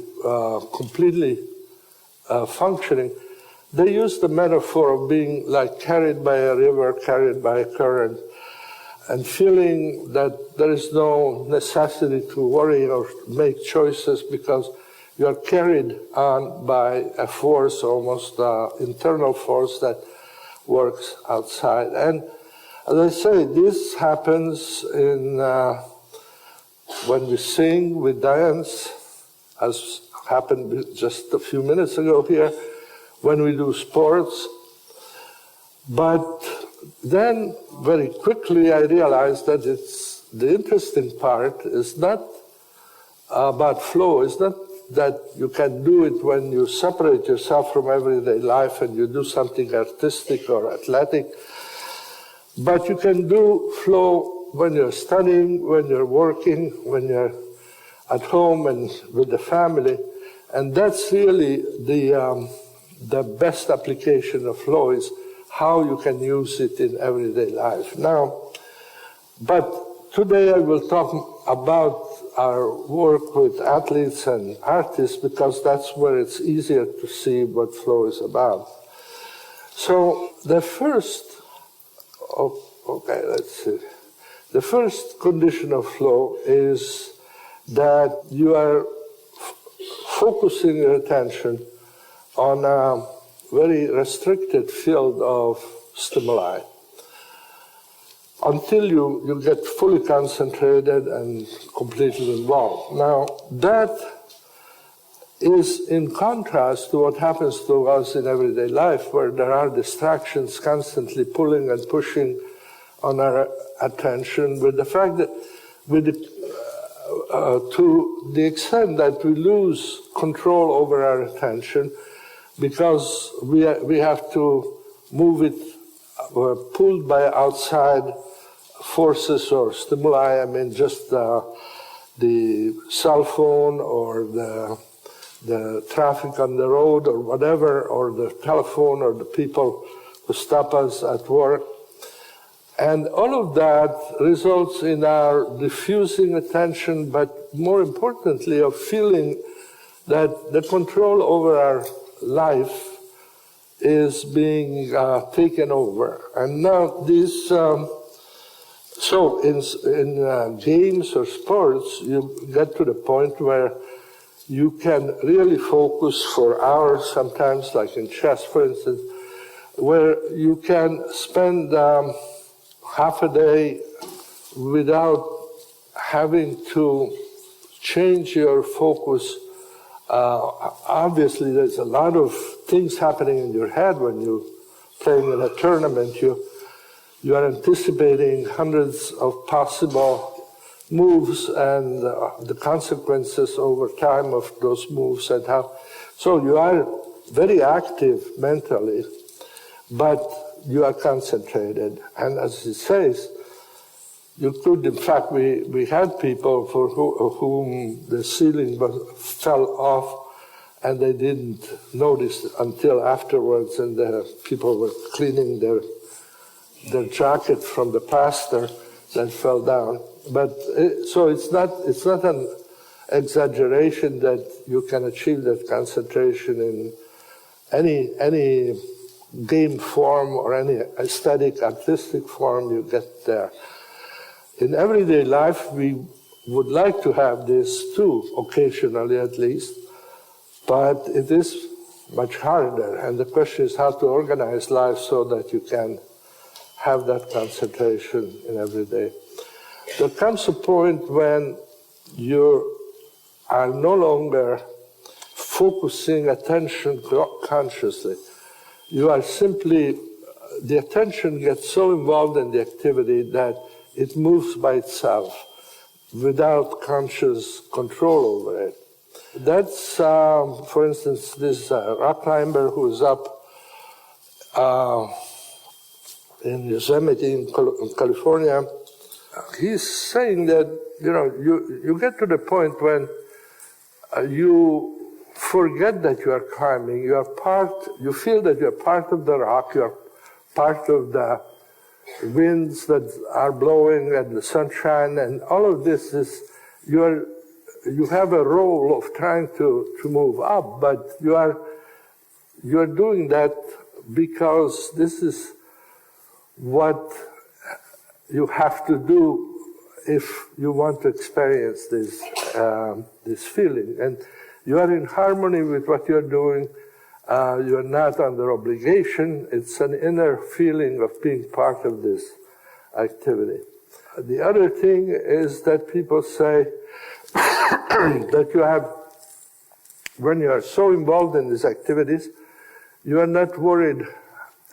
completely functioning, they used the metaphor of being like carried by a river, carried by a current, and feeling that there is no necessity to worry or make choices because you are carried on by a force, almost internal force that works outside. And as I say, this happens in when we sing, we dance, as happened just a few minutes ago here, when we do sports. But then very quickly I realized that the interesting part is not about flow. It's not that you can do it when you separate yourself from everyday life and you do something artistic or athletic, but you can do flow when you're studying, when you're working, when you're at home and with the family. And that's really the best application of flow, is how you can use it in everyday life. Now, but today I will talk about our work with athletes and artists because that's where it's easier to see what flow is about. So the first, let's see. The first condition of flow is that you are focusing your attention on a very restricted field of stimuli until you get fully concentrated and completely involved. Now, that is in contrast to what happens to us in everyday life, where there are distractions constantly pulling and pushing on our attention, with the fact that to the extent that we lose control over our attention because we have to move it, we're pulled by outside forces or stimuli. I mean, just the cell phone or the traffic on the road or whatever, or the telephone or the people who stop us at work. And all of that results in our diffusing attention, but more importantly, of feeling that the control over our life is being taken over. And now this, so in games or sports, you get to the point where you can really focus for hours, sometimes like in chess, for instance, where you can spend half a day without having to change your focus. Obviously, there's a lot of things happening in your head when you're playing in a tournament. You are anticipating hundreds of possible moves and the consequences over time of those moves and how. So you are very active mentally, but you are concentrated. And as it says, you could, in fact, we had people for whom the ceiling fell off and they didn't notice until afterwards, and the people were cleaning their jacket from the plaster that fell down. But so it's not an exaggeration that you can achieve that concentration in any game form or any aesthetic, artistic form. You get there. In everyday life, we would like to have this too, occasionally at least, but it is much harder. And the question is how to organize life so that you can have that concentration in every day. There comes a point when you are no longer focusing attention consciously. You are simply, the attention gets so involved in the activity that it moves by itself without conscious control over it. That's, for instance, this rock climber who's up in Yosemite in California. He's saying that, you get to the point when you forget that you are climbing. You feel that you're part of the rock, you're part of the winds that are blowing and the sunshine, and all of this is, you have a role of trying to move up, but you are doing that because this is what you have to do if you want to experience this feeling. And you are in harmony with what you're doing. You're not under obligation. It's an inner feeling of being part of this activity. The other thing is that people say that when you are so involved in these activities, you are not worried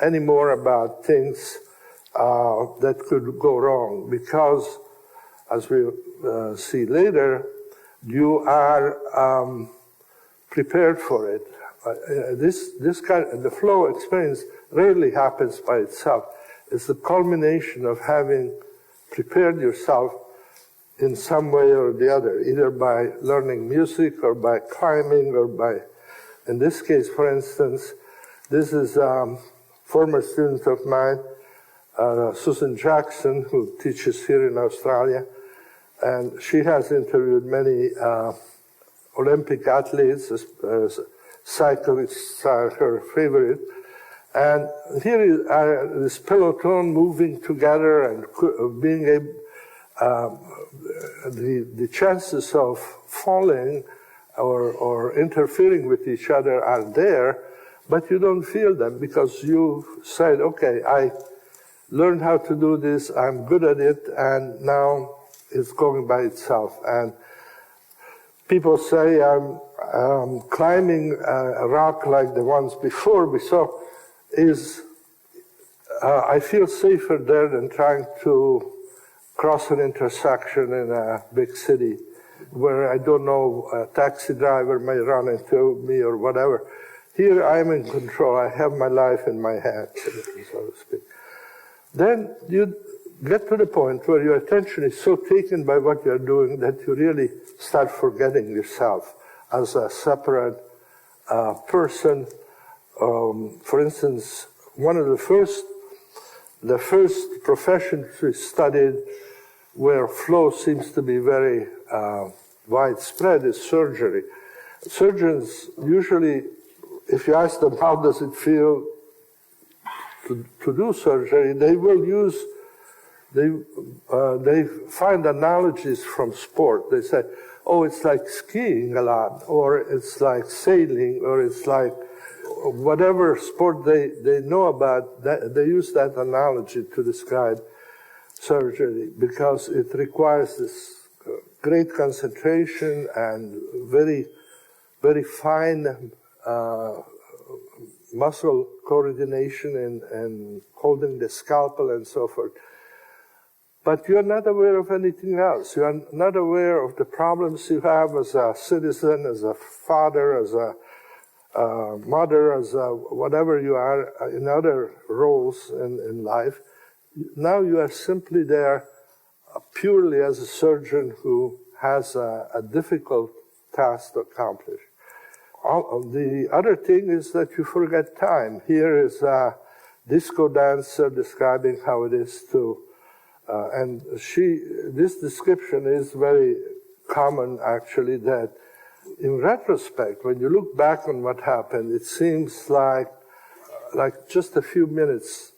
anymore about things that could go wrong, because, as we'll see later, you are prepared for it. The flow experience rarely happens by itself. It's the culmination of having prepared yourself in some way or the other, either by learning music or by climbing or by, in this case, for instance, this is a former student of mine, Susan Jackson, who teaches here in Australia, and she has interviewed many Olympic athletes. Cyclists are her favorite. And here is this peloton moving together and being able, the chances of falling or interfering with each other are there, but you don't feel them because you said, okay, I learned how to do this, I'm good at it, and now it's going by itself. And people say climbing a rock like the ones before we saw I feel safer there than trying to cross an intersection in a big city where I don't know, a taxi driver may run into me or whatever. Here I'm in control. I have my life in my hands, so to speak. Then you get to the point where your attention is so taken by what you're doing that you really start forgetting yourself as a separate person. For instance, one of the first professions we studied where flow seems to be very widespread is surgery. Surgeons usually, if you ask them how does it feel to do surgery, they find analogies from sport. They say, oh, it's like skiing a lot, or it's like sailing, or it's like whatever sport they know about, they use that analogy to describe surgery because it requires this great concentration and very, very fine muscle coordination and holding the scalpel and so forth. But you're not aware of anything else. You're not aware of the problems you have as a citizen, as a father, as a mother, as a whatever you are in other roles in life. Now you are simply there purely as a surgeon who has a difficult task to accomplish. The other thing is that you forget time. Here is a disco dancer describing how it is to and this description is very common, actually, that in retrospect, when you look back on what happened, it seems like just a few minutes.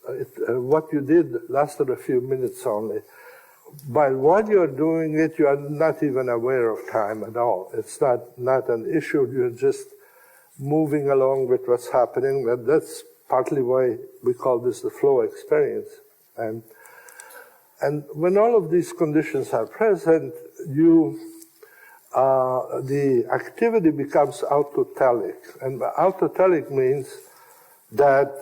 What you did lasted a few minutes only. But while you're doing it, you are not even aware of time at all. It's not an issue. You're just moving along with what's happening. That's partly why we call this the flow experience. And when all of these conditions are present, the activity becomes autotelic. And autotelic means that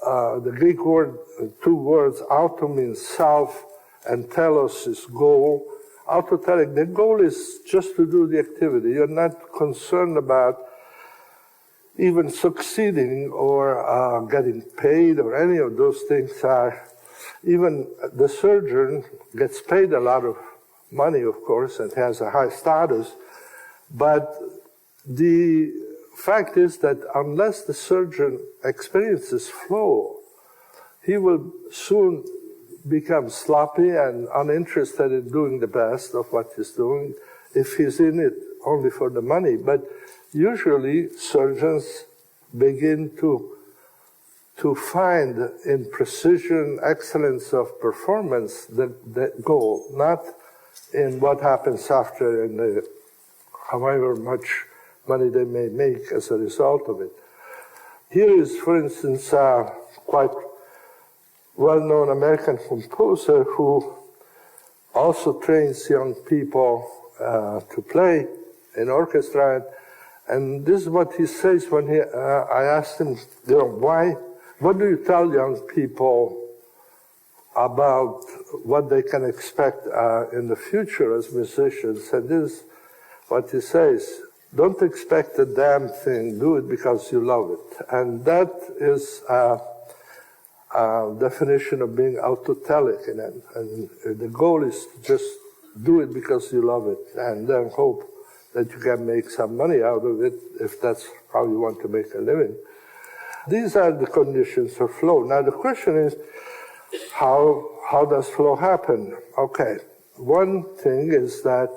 the Greek word, two words, auto means self, and telos is goal. Autotelic, the goal is just to do the activity. You're not concerned about even succeeding or getting paid or any of those things are Even the surgeon gets paid a lot of money, of course, and has a high status, but the fact is that unless the surgeon experiences flow, he will soon become sloppy and uninterested in doing the best of what he's doing if he's in it only for the money. But usually surgeons begin to find in precision, excellence of performance, the goal, not in what happens after and however much money they may make as a result of it. Here is, for instance, a quite well-known American composer who also trains young people to play in orchestra. And this is what he says when I asked him, what do you tell young people about what they can expect in the future as musicians? And this is what he says: don't expect a damn thing, do it because you love it. And that is a definition of being autotelic. And the goal is to just do it because you love it, and then hope that you can make some money out of it if that's how you want to make a living. These are the conditions for flow. Now the question is, how does flow happen? Okay, one thing is that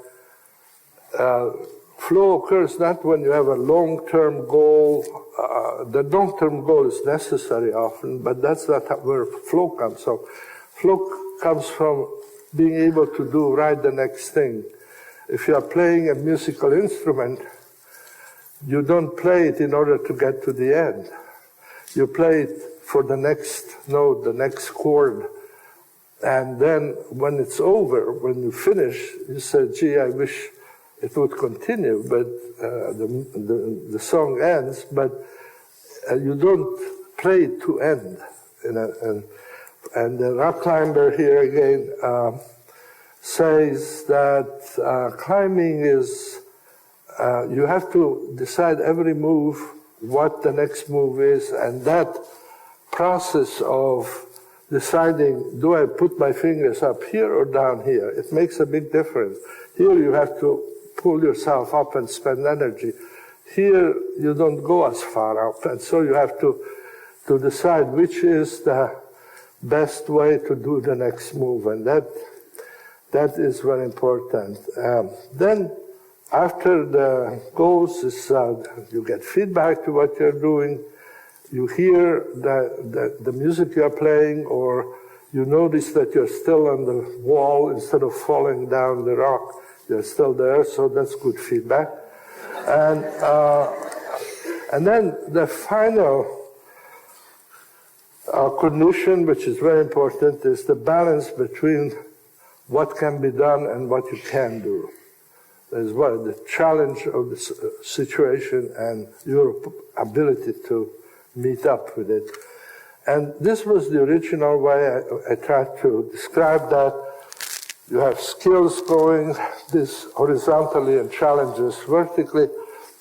flow occurs not when you have a long-term goal. The long-term goal is necessary often, but that's not where flow comes. So flow comes from being able to do right the next thing. If you are playing a musical instrument, you don't play it in order to get to the end. You play it for the next note, the next chord. And then when it's over, when you finish, you say, gee, I wish it would continue, but the song ends, but you don't play it to end. And the rock climber here again says that climbing is, you have to decide every move what the next move is, and that process of deciding, do I put my fingers up here or down here? It makes a big difference. Here you have to pull yourself up and spend energy. Here you don't go as far up, and so you have to decide which is the best way to do the next move, and that is very important. Then after the goals is you get feedback to what you're doing, you hear the music you're playing, or you notice that you're still on the wall instead of falling down the rock. You're still there, so that's good feedback. And then the final condition, which is very important, is the balance between what can be done and what you can do. That is what the challenge of the situation and your ability to meet up with it. And this was the original way I tried to describe that. You have skills going this horizontally and challenges vertically.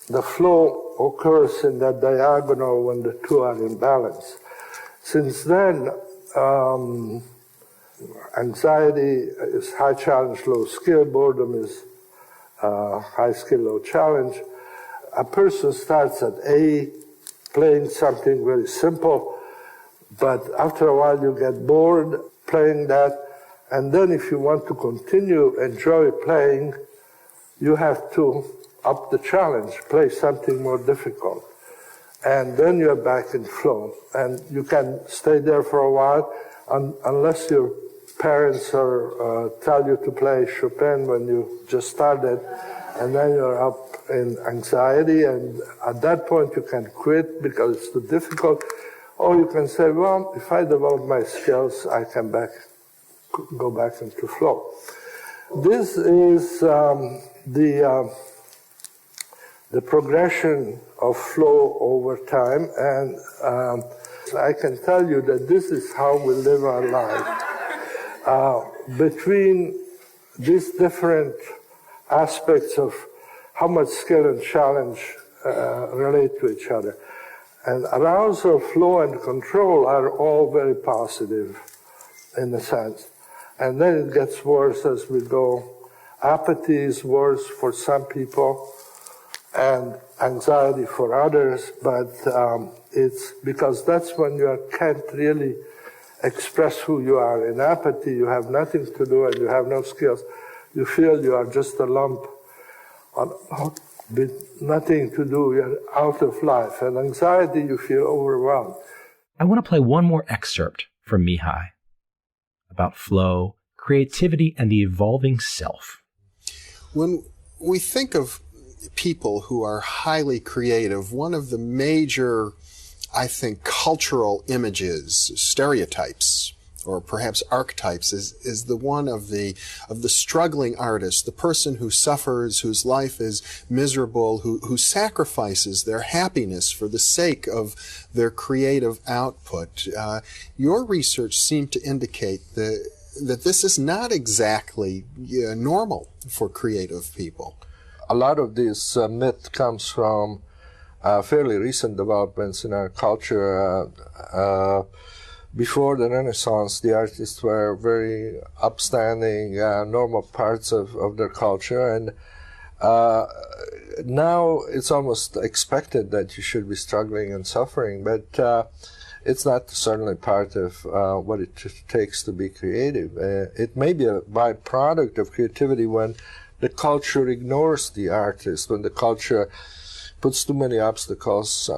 The flow occurs in that diagonal when the two are in balance. Since then, anxiety is high challenge, low skill. Boredom is high skill, low challenge. A person starts at A, playing something very simple, but after a while you get bored playing that, and then if you want to continue, enjoy playing, you have to up the challenge, play something more difficult. And then you're back in flow. And you can stay there for a while unless your parents tell you to play Chopin when you just started, and then you're up in anxiety, and at that point you can quit because it's too difficult. Or you can say, well, if I develop my skills, I can go back into flow. This is the progression of flow over time, and I can tell you that this is how we live our life. Between these different aspects of how much skill and challenge relate to each other. And arousal, flow, and control are all very positive. in a sense. And then it gets worse as we go. Apathy is worse for some people and anxiety for others, but it's because that's when you can't really express who you are. In apathy, you have nothing to do and you have no skills. You feel you are just a lump with nothing to do. You're out of life. And anxiety, you feel overwhelmed. I want to play one more excerpt from Mihai about flow, creativity, and the evolving self. When we think of people who are highly creative, one of the major, I think, cultural images, stereotypes, or perhaps archetypes, is the one of the struggling artist, the person who suffers, whose life is miserable, who sacrifices their happiness for the sake of their creative output. Your research seemed to indicate that this is not exactly normal for creative people. A lot of this myth comes from fairly recent developments in our culture. Before the Renaissance, the artists were very upstanding, normal parts of their culture, and now it's almost expected that you should be struggling and suffering, but it's not certainly part of what it takes to be creative. It may be a byproduct of creativity when the culture ignores the artist, when the culture puts too many obstacles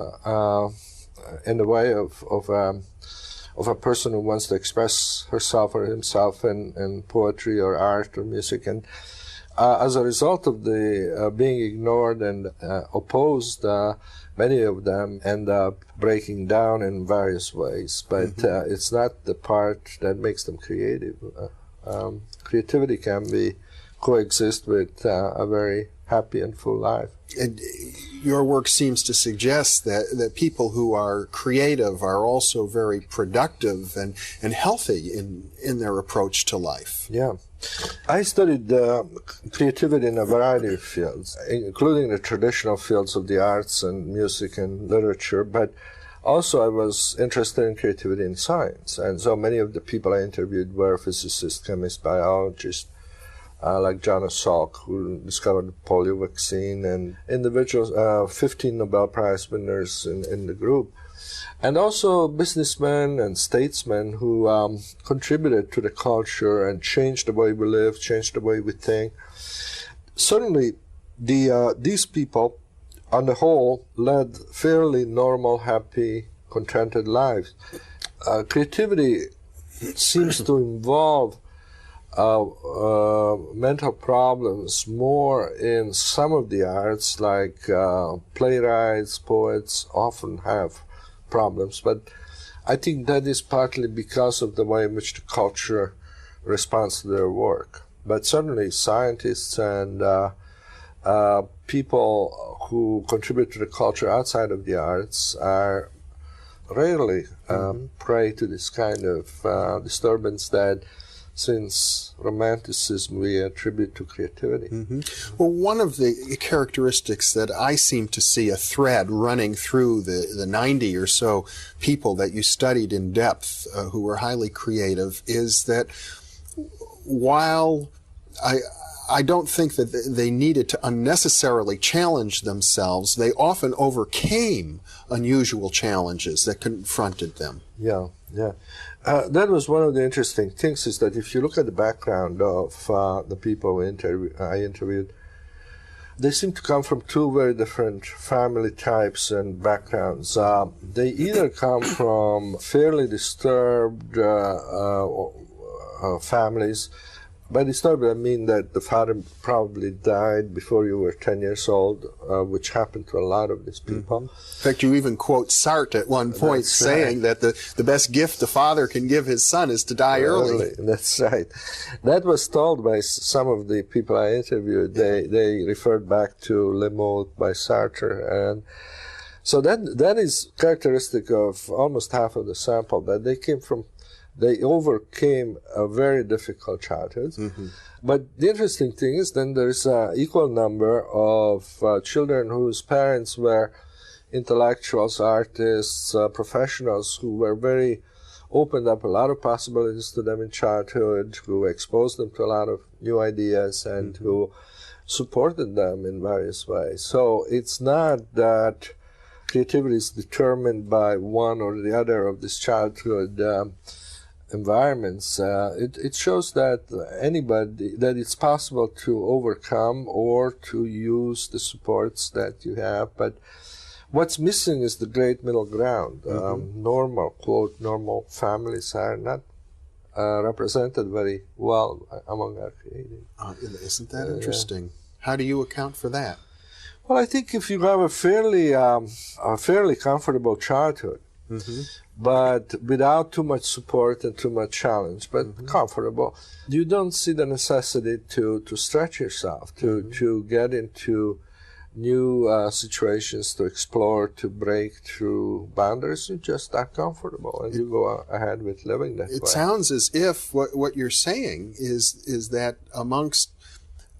in the way of a person who wants to express herself or himself in poetry or art or music. And as a result of the being ignored and opposed, many of them end up breaking down in various ways. But it's not the part that makes them creative. Creativity can coexist with a very happy and full life. And your work seems to suggest that people who are creative are also very productive and healthy in their approach to life. Yeah. I studied creativity in a variety of fields, including the traditional fields of the arts and music and literature, but also I was interested in creativity in science. And so many of the people I interviewed were physicists, chemists, biologists, like Jonas Salk, who discovered the polio vaccine, and individuals, 15 Nobel Prize winners in the group, and also businessmen and statesmen who contributed to the culture and changed the way we live, changed the way we think. Certainly, these people, on the whole, led fairly normal, happy, contented lives. Creativity seems to involve mental problems more in some of the arts, like playwrights, poets often have problems, but I think that is partly because of the way in which the culture responds to their work. But certainly scientists and people who contribute to the culture outside of the arts are rarely prey to this kind of disturbance that since Romanticism we attribute to creativity. Well, one of the characteristics that I seem to see a thread running through the 90 or so people that you studied in depth who were highly creative is that while I don't think that they needed to unnecessarily challenge themselves, they often overcame unusual challenges that confronted them. Yeah. That was one of the interesting things, is that if you look at the background of the people I interviewed, they seem to come from two very different family types and backgrounds. They either come from fairly disturbed families. By disturbed, I mean that the father probably died before you were 10 years old, which happened to a lot of these people. In fact, you even quote Sartre at one point saying that the best gift the father can give his son is to die early. That's right. That was told by some of the people I interviewed. They referred back to Le Mot by Sartre. And so that is characteristic of almost half of the sample, that they overcame a very difficult childhood. But the interesting thing is then there's an equal number of children whose parents were intellectuals, artists, professionals who were very opened up a lot of possibilities to them in childhood, who exposed them to a lot of new ideas, and who supported them in various ways. So it's not that creativity is determined by one or the other of these childhood environments. It shows that that it's possible to overcome or to use the supports that you have, but what's missing is the great middle ground. Normal families are not represented very well among our creatives. Isn't that interesting? How do you account for that? Well, I think if you have a fairly comfortable childhood, but without too much support and too much challenge, but comfortable, you don't see the necessity to stretch yourself, to get into new situations, to explore, to break through boundaries. You just are comfortable, and you go ahead with living that way. It sounds as if what you're saying is that amongst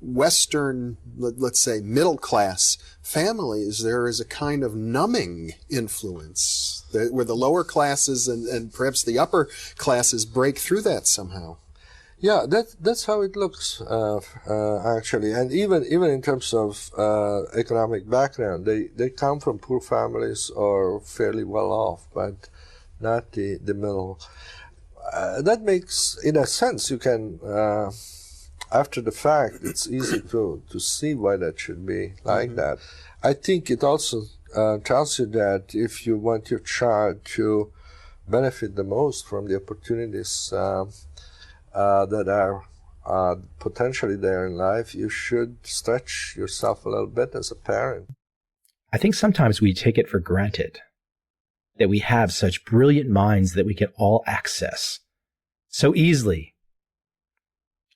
Western, let's say, middle-class families, there is a kind of numbing influence where the lower classes and perhaps the upper classes break through that somehow. Yeah, that's how it looks, actually. And even in terms of economic background, they come from poor families or fairly well off, but not the middle. That makes, in a sense, you can, after the fact, it's easy to see why that should be like that. I think it also tells you that if you want your child to benefit the most from the opportunities that are potentially there in life, you should stretch yourself a little bit as a parent. I think sometimes we take it for granted that we have such brilliant minds that we can all access so easily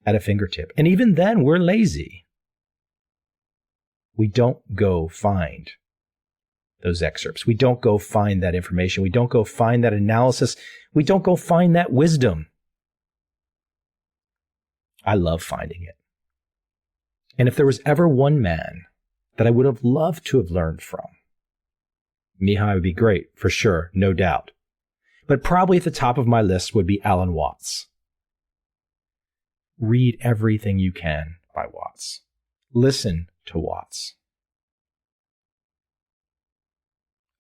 at a fingertip. And even then, we're lazy. We don't go find those excerpts. We don't go find that information. We don't go find that analysis. We don't go find that wisdom. I love finding it. And if there was ever one man that I would have loved to have learned from, Mihai would be great, for sure, no doubt. But probably at the top of my list would be Alan Watts. Read everything you can by Watts. Listen to Watts.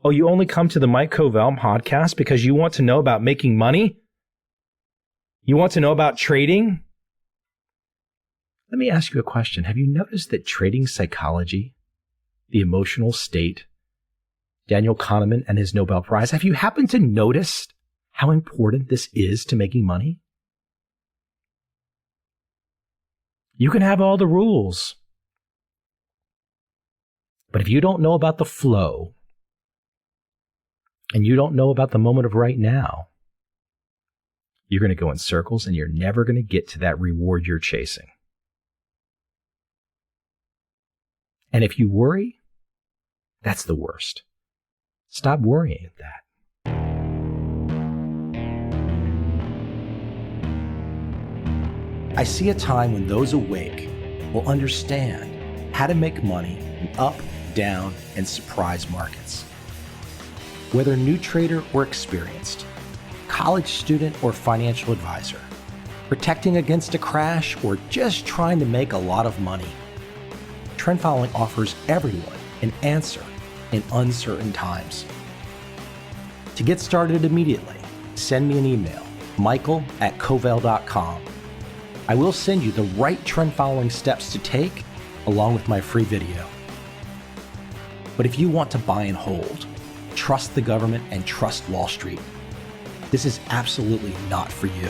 Oh, you only come to the Mike Covel podcast because you want to know about making money? You want to know about trading? Let me ask you a question. Have you noticed that trading psychology, the emotional state, Daniel Kahneman and his Nobel Prize, have you happened to notice how important this is to making money? You can have all the rules, but if you don't know about the flow, and you don't know about the moment of right now, you're going to go in circles and you're never going to get to that reward you're chasing. And if you worry, that's the worst. Stop worrying at that. I see a time when those awake will understand how to make money in up, down, and surprise markets. Whether new trader or experienced, college student or financial advisor, protecting against a crash or just trying to make a lot of money, Trend Following offers everyone an answer in uncertain times. To get started immediately, send me an email, michael@covel.com. I will send you the right trend following steps to take along with my free video. But if you want to buy and hold, trust the government and trust Wall Street, this is absolutely not for you.